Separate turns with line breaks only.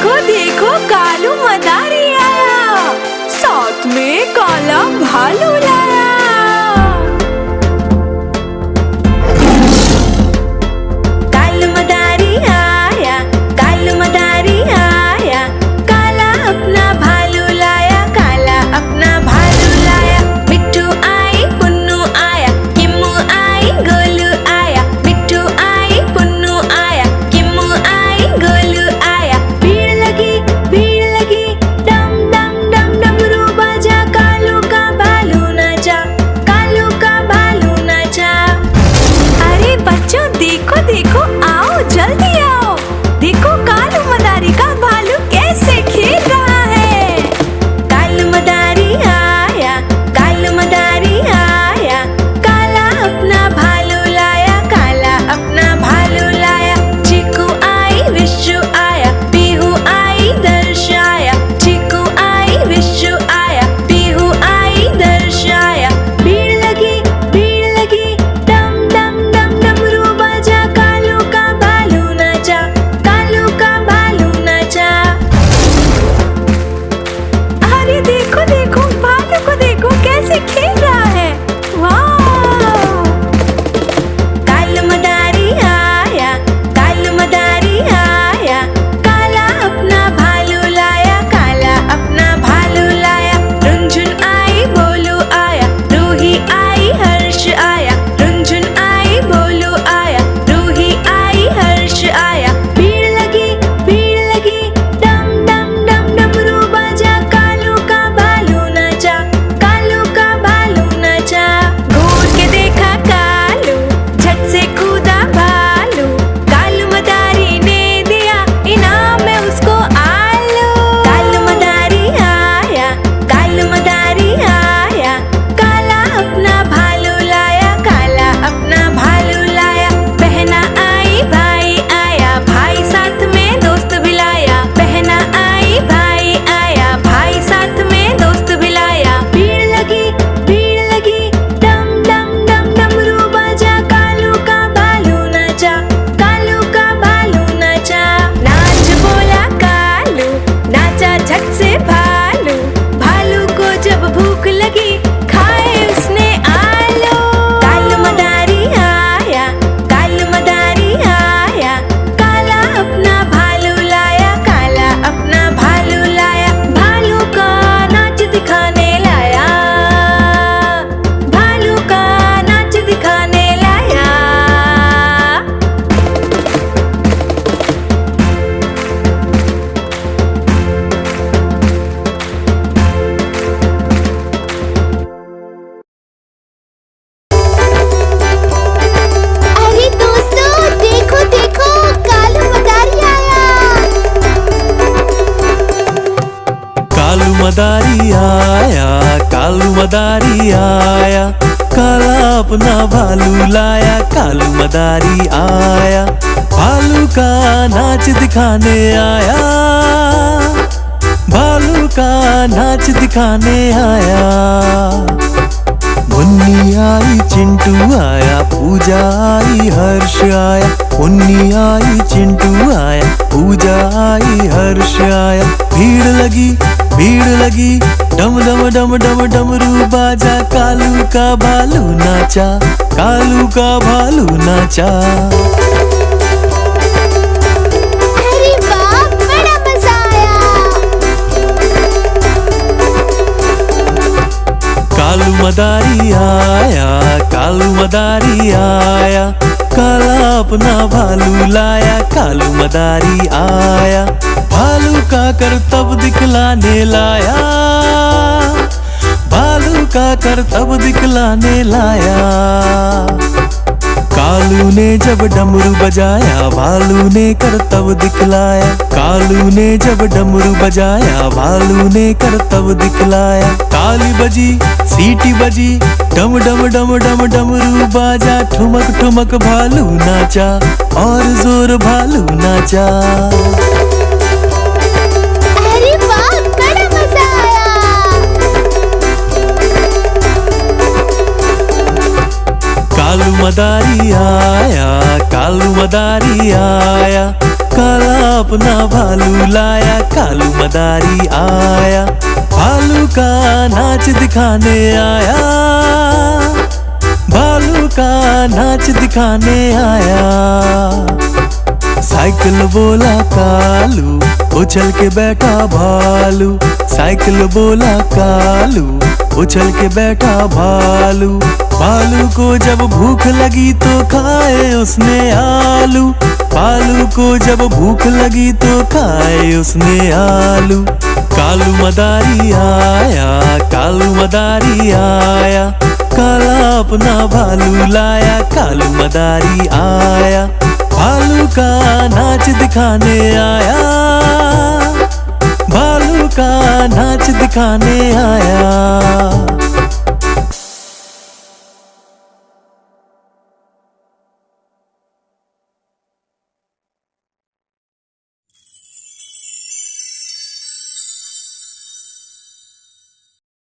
देखो देखो कालू मदारी आया, साथ में काला भालू लाया। कालू मदारी आया, कालू मदारी आया, काला अपना भालू लाया, काला अपना भालू लाया। मिट्ठू आई पुन्नू आया, किम्मू आई गोलू आया, मिट्ठू आई पुन्नू आया, किम्मू आई गोलू आया। भीड़ लगी डम डम डम डमरू बाजा, कालू का भालू नाचा, कालू का भालू नाचा। अरे बच्चों देखो देखो, आओ जल्दी आओ, देखो कालू मदारी का भालू कैसे खेल रहा है। कालू मदारी आया, कालू मदारी आया, काला अपना भालू लाया, काला अपना भालू लाया। चीकू आई विशु आया, पीहू आई दर्श आया, चीकू आई विशु आया, पीहू आई दर्श आया। भीड़ लगी डम डम डम डमरू बाजा, कालू का भालू नाचा, कालू का भालू नाचा। अरे देखो देखो, भालू को देखो कैसे खेल रहा है, वाह। कालू मदारी आया, कालू मदारी आया, काला अपना भालू लाया, काला अपना भालू लाया। रुनझुन आई भोलू आया, रूही आई हर्ष आया, रुनझुन आई भोलू आया, रूही आई हर्ष आया। भीड़ लगी डम डम डम डमरू बाजा, कालू का भालू नाचा, कालू का भालू नाचा। घूर के देखा कालू, झट से कूदा भालू, कालू मदारी ने दिया इनाम में उसको आलू। कालू मदारी आया, कालू मदारी आया, काला अपना भालू लाया, काला अपना भालू लाया। बहना आई भाई आया, भाई साथ में दोस्त भी लाया, बहना आई भाई आया, भाई साथ में दोस्त भी लाया। भीड़ लगी डम डम डम डमरू बाजा, कालू का भालू नाचा, कालू का भालू नाचा। नाच बोला कालू, नाचा झट से भालू, भालू को जब भूख लगी खाए उसने आलू। कालू मदारी आया, कालू मदारी आया, काला अपना भालू लाया, काला अपना भालू लाया। भालू का नाच दिखाने लाया, भालू का नाच दिखाने लाया।
अरे दोस्तों देखो देखो, कालू मदारी आया।
कालू मदारी आया, कालू मदारी आया, काला अपना भालू लाया, कालू मदारी आया। भालू का नाच दिखाने आया, भालू का नाच दिखाने आया। मुन्नी आई चिंटू आया, पूजा आई हर्ष आया, मुन्नी आई चिंटू आया, पूजा आई हर्ष आया। भीड़ लगी डम डम डम डम डमरू बाजा, कालू का भालू नाचा, कालू का भालू नाचा।
अरे वाह, बड़ा मजा आया।
कालू मदारी आया, कालू मदारी आया, काला अपना भालू लाया, कालू मदारी आया। भालू का करतब दिखलाने लाया, भालू का करतब दिखलाने लाया। कालू ने जब डमरू बजाया, भालू ने करतब दिखलाया, कालू ने जब डमरू बजाया, भालू ने करतब दिखलाया। ताली बजी, सीटी बजी, डम डम डम डम डमरू बाजा, ठुमक ठुमक भालू नाचा, और जोर भालू नाचा।
अरे वाह, बड़ा मजा आया।
कालू मदारी आया, कालू मदारी आया, काला अपना भालू लाया, कालू मदारी आया, भालू का नाच दिखाने आया, भालू का नाच दिखाने आया। साइकिल बोला कालू, उछल के बैठा भालू, साइकिल बोला कालू, उछल के बैठा भालू। भालू को जब भूख लगी तो खाए उसने आलू, भालू को जब भूख लगी तो खाए उसने आलू। कालू मदारी आया, कालू मदारी आया, काला अपना भालू लाया, कालू मदारी आया, भालू का नाच दिखाने आया, भालू का नाच दिखाने आया।